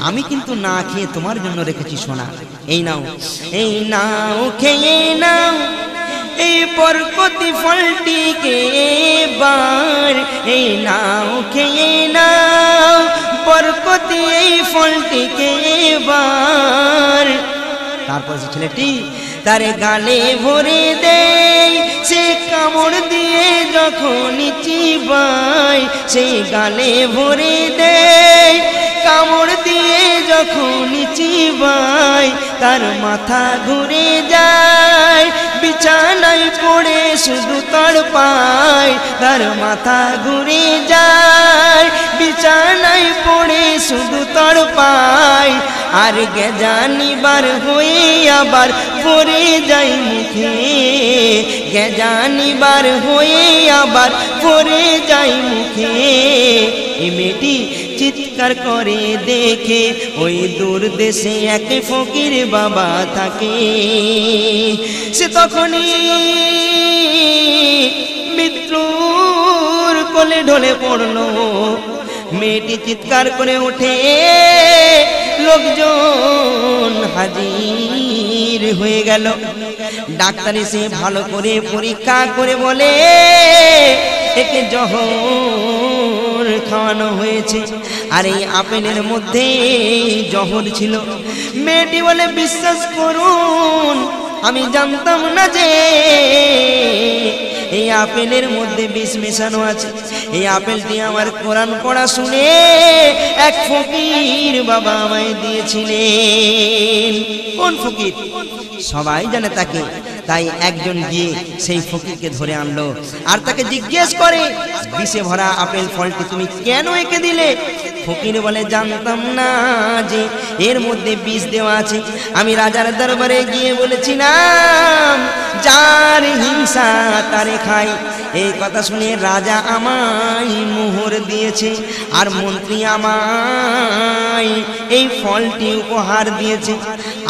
আমি কিন্তু না খেয়ে তোমার জন্য রেখেছি সোনা, এই নাও, এই নাও, খেয়ে নাও এই বরকতি ফলটিকে এবার, এই নাও, খেয়ে নাও বরকতি এই ফলটিকে এবার। তারপর সে ছেলেটি তারে গালে ভরে দেয়, সে কামড় দিয়ে যখন চিবায়, সেই গালে ভরে দেয়, কামড় দিয়ে যখন চিবায়, তার মাথা ঘুরে যায়, বিছানায় পড়ে শুধু তড়পায়, তার মাথা ঘুরে যায়, বিছানায় পড়ে শুধু তড়পায়, আর গেজানিবার হয়ে আবার পড়ে যায় মুখে, গেজানিবার হয়ে আবার পড়ে যায় মুখে। এই মেয়েটি চিৎকার করে দেখে ওই দূর দেশে এক ফকির বাবা থাকে। সে তখনই মৃত্যুর কোলে ঢলে পড়লো। মেয়েটি চিৎকার করে ওঠে, লোকজন হাজির হয়ে গেল। ডাক্তার এসে ভালো করে পরীক্ষা করে বলে, একে জহর খাওয়ানো হয়েছে, আর এই আপেলের মধ্যে জহর ছিল। মেয়েটি বলে, বিশ্বাস করুন আমি জানতাম না যে এই আপেলের মধ্যে বিষ মেশানো আছে। এই আপেলটি আমার কোরআন পড়া শুনে এক ফকির বাবা আমায় দিয়েছিলেন। কোন ফকির? সবাই জানে তাকে। তাই একজন গিয়ে সেই ফকিরকে ধরে আনলো আর তাকে জিজ্ঞেস করে, বিষে ভরা আপেল ফলটি তুমি কেন একে দিলে? ফকির বলে, জানতাম না যে এর মধ্যে বিষ দেওয়া আছে। আমি রাজার দরবারে গিয়ে বলেছিলাম, যার হিংসা তারে খাই। এই কথা শুনে রাজা আমায় মোহর দিয়েছে আর মন্ত্রী আমায় এই ফলটি উপহার দিয়েছে।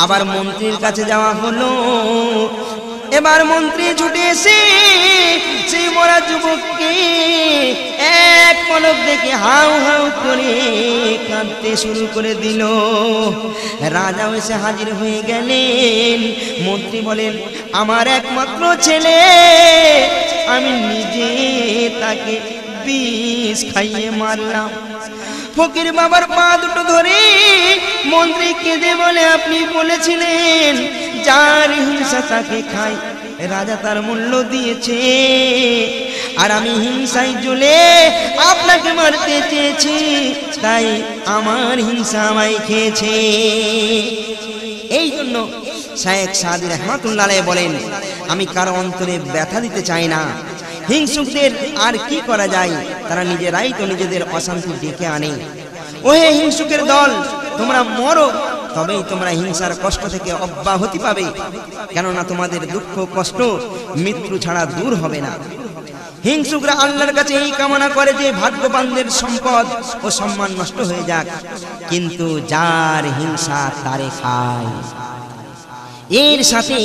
আবার মন্ত্রীর কাছে যাওয়া হলো। এবার মন্ত্রী ছুটে এসে সেই মরা যুবককে এক পলক দেখে হাউ হাউ করে কাঁদতে শুরু করে দিল। রাজা এসে হাজির হয়ে গেলেন। মন্ত্রী বলেন, আমার একমাত্র ছেলে, আমি নিজে তাকে বিষ খাইয়ে মারলাম। ফকির বাবার পা দুটো ধরে মন্ত্রী কেঁদে বলে, আপনি বলেছিলেন যার হিংসা তাকে খায়। রাজা তার মূল্য দিয়েছে, আর আমি হিংসায় জ্বলে আপনাকে মারতে চেয়েছি, তাই আমার হিংসা আমায় খেয়েছে। এই জন্য শায়েখ সাদি রহমাতুল্লাহ আলাইহি বলেন, আমি কারো অন্তরে ব্যথা দিতে চাই না। হিংসুকদের আর কি করা যায়? তারা নিজেরাই তো নিজেদের অশান্তি ডেকে আনে। ওহে হিংসুকের দল, তোমরা মরো, তবেই তোমরা হিংসার কষ্ট থেকে অব্যাহতি পাবে, কেননা তোমাদের দুঃখ কষ্ট মৃত্যু ছাড়া দূর হবে না। হিংসুকরা আল্লাহর কাছে এই কামনা করে যে ভাগ্যবানদের সম্পদ ও সম্মান নষ্ট হয়ে যাক, কিন্তু যার হিংসা তারে খায়। এর সাথে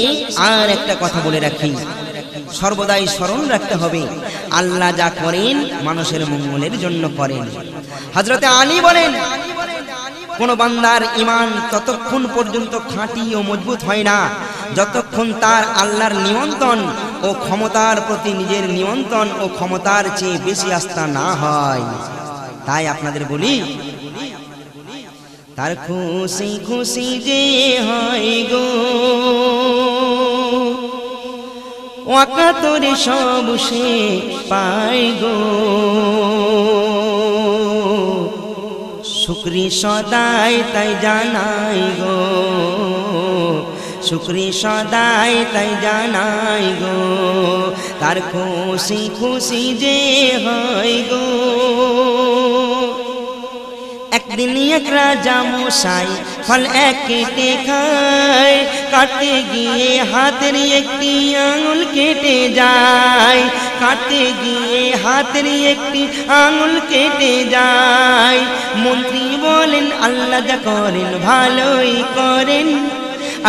আর একটা কথা বলে রাখি, সর্বদাই স্মরণ রাখতে হবে, আল্লাহ যা করেন মানুষের মঙ্গলের জন্য করেন। হযরতে আলী বলেন, কোন বান্দার ঈমান ততক্ষণ পর্যন্ত খাঁটি ও মজবুত হয় না যতক্ষণ তার আল্লাহর নিয়ন্ত্রণ ও ক্ষমতার প্রতি নিজের নিয়ন্ত্রণ ও ক্ষমতার চেয়ে বেশি আস্থা না হয়। তাই আপনাদের বলি, তার খুশি খুশি যে হয় গো ওয়াকাতরে সব সে পায় গো, শুকরি সদাই তাই জানাই গো, শুকরি সদাই তাই জানাই গো, তার খুশি খুশি যে হয় গো। একদিন এক রাজা মশাই ফল এক কেটে খায়, কাটতে গিয়ে হাতের একটি আঙুল কেটে যায়, কাটতে গিয়ে হাতের একটি আঙুল কেটে যায়। মন্ত্রী বলেন আল্লাহ যা করেন ভালোই করেন,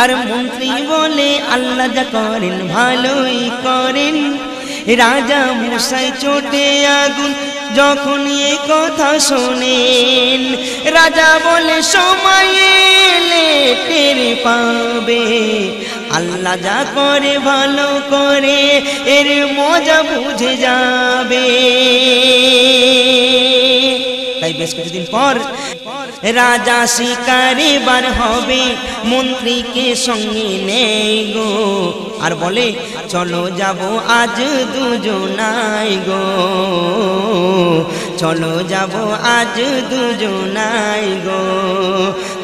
আর মন্ত্রী বলে আল্লাহ যা করেন ভালোই করেন। রাজা মশাই চোটে আগুন যখন এ কথা শোনেন, রাজা বলে সময় এলে টের পাবে, আল্লাহ যা করে ভালো করে এর মজা বুঝে যাবে। তাই বেশ কিছুদিন পর রাজা শিকারে বার হবে, মন্ত্রীকে সঙ্গে নেই গো, আর বলে চলো যাব আজ দুজনাই গো, চলো যাব আজ দুজনাই গো,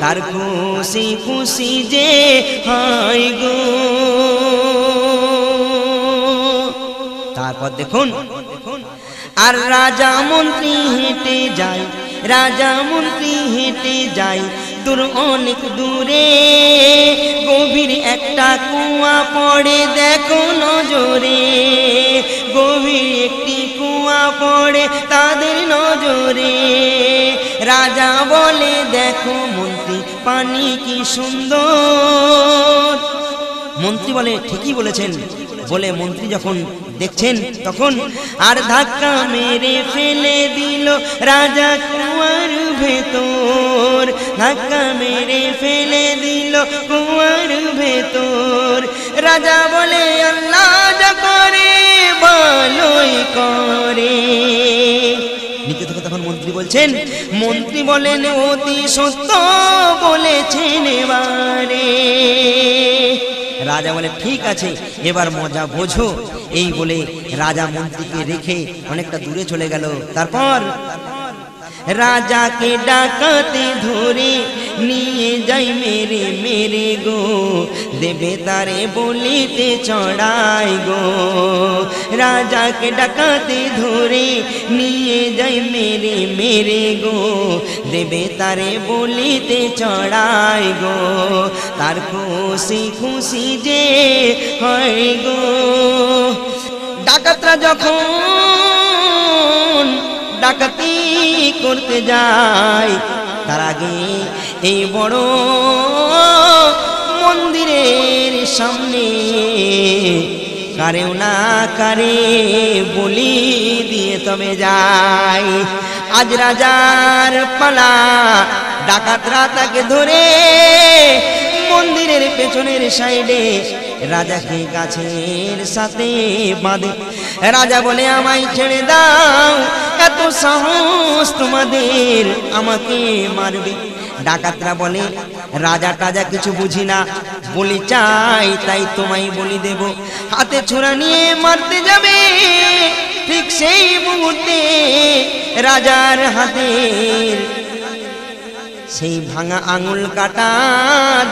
তার খুশি খুশি যে হয় গো। তারপর দেখুন, আর রাজা মন্ত্রী হেঁটে যায়, রাজা মন্ত্রী হেঁটে যায় দূর অনেক দূরে, গভীর একটা কুয়া পড়ে দেখো নজরে, গভীর একটি কুয়া পড়ে তাদের নজরে। রাজা বলে দেখো মন্ত্রী পানি কি সুন্দর, মন্ত্রী বলে ঠিকই বলেছেন, বলে মন্ত্রী যখন দেখছেন তখন আর ধাক্কা মেরে ফেলে দিল রাজা কুয়ার ভেতর, ধাক্কা মেরে ফেলে দিল কুয়ার ভেতর। রাজা বলে আল্লাহ যা করে ভালোই করে। নিচে থেকে তখন মন্ত্রী বলছেন, মন্ত্রী বলেন অতি সত্য বলেছেন এবারে। রাজা বলে ঠিক আছে এবার মজা বোঝো। এই বলে রাজা মন্ত্রীকে রেখে অনেকটা দূরে চলে গেল। তারপর রাজাকে ডাকাতে ধরে নিয়ে যাই মেরে মেরে গো, দেবে তারে বলিতে চড়াই গো, রাজাকে ডাকাতে ধরে নিয়ে যাই মেরে মেরে গো, দেবে তারে বলিতে চড়াই গো, তার খুশি খুশি যে হয় গো। ডাকাতরা যখন ডাকাতি করতে যায় তার আগে এই বড় মন্দিরের সামনে কারেও না কারে বলি দিয়ে তবে যায়। আজ রাজার পালা, ডাকাতরা তাকে ধরে মন্দিরের পেছনের সাইডে রাজাকে গাছের সাথে বাঁধে। রাজা বলে আমায় ছেড়ে দাও, এত সাহস তোমাদের আমাকে মারবে। ডাকাতরা বলে রাজা টাজা কিছু বুঝি না, বলি চাই তাই তোমায় বলি দেব। হাতে ছোরা নিয়ে মারতে যাবে, ঠিক সেই মুহূর্তে রাজার হাতের সেই ভাঙা আঙুল কাটা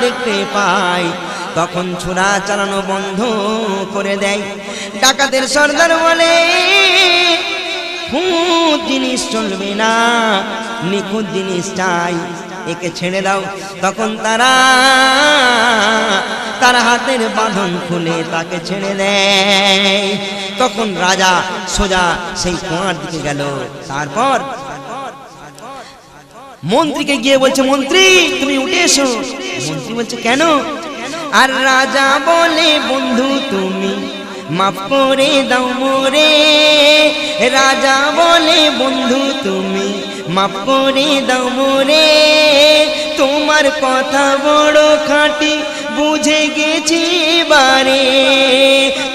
দেখতে পায়, তখন ছোরা চালানো বন্ধ করে দেয়। ডাকাতের সর্দার বলে খুঁত জিনিস চলবে না, নিখুঁত জিনিস চাই, একে ছেড়ে দাও। তখন তার হাতের বাঁধন খুলে তাকে ছেড়ে দেয়। তখন রাজা সোজা সেই কুয়ার দিকে গেল। তারপর মন্ত্রীকে গিয়ে বলছে মন্ত্রী তুমি উঠে এসো। মন্ত্রী বলছে কেন? আর রাজা বলে বন্ধু তুমি মাফ করে দাও মোরে। রাজা বলে বন্ধু তুমি মাফ করে দাও মোরে। তোমার কথা বড় খাঁটি বুঝে গেছি বারে,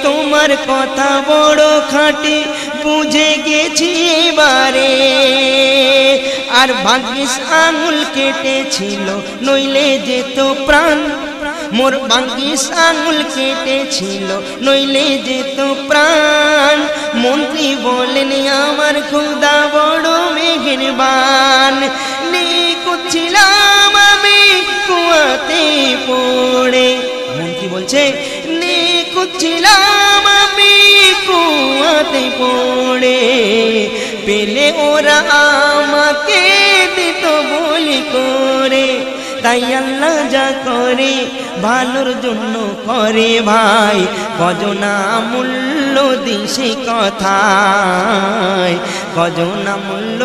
তোমার কথা বড় খাঁটি বুঝে গেছি বারে। আর ভাগ্যিস আঙুল কেটেছিল নইলে যেত প্রাণ, মোর ভাগ্যিস আঙুল কেটেছিল নইলে যেত প্রাণ। মন্ত্রী বলেন আমার খোদা বড় মেহেরবান, নিখুঁত ছিলাম আমি কুয়াতে পড়ে। মন্ত্রী বলছে নিখুঁত ছিলাম আমি কুয়াতে পড়ে, পেলে ওরা আমাকে দিত বলি করে। তাই আল্লাহ যা করে ভালোর জন্য করে ভাই, কজনা মূল্য দিছে কথায়, কজনা মূল্য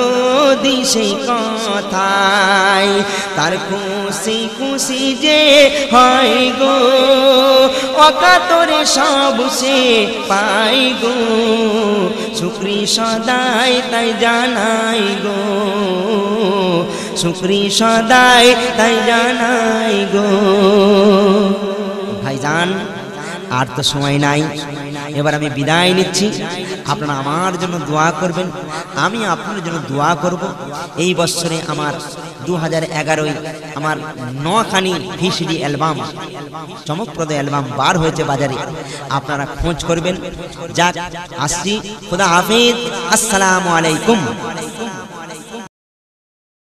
দিছে কথায়। তার খুশি খুশি যে হয় গো, অকাতরে সব সে পাই গো। শুকরি সদাই তাই জানাই গো, শুকরি সদাই তাই জানাই গো। ভাইজান আর তো সময় নাই, এবার আমি বিদায় নিচ্ছি। আপনারা আমার জন্য দোয়া করবেন, আমি আপনার জন্য দোয়া করব। এই বছরে আমার 2011 আমার 9খানি ভিসিডি অ্যালবাম, চমকপ্রদ অ্যালবাম বার হয়েছে বাজারে, আপনারা খোঁজ করবেন। যাক আসছি, খুদা হাফেজ, আসসালামু আলাইকুম।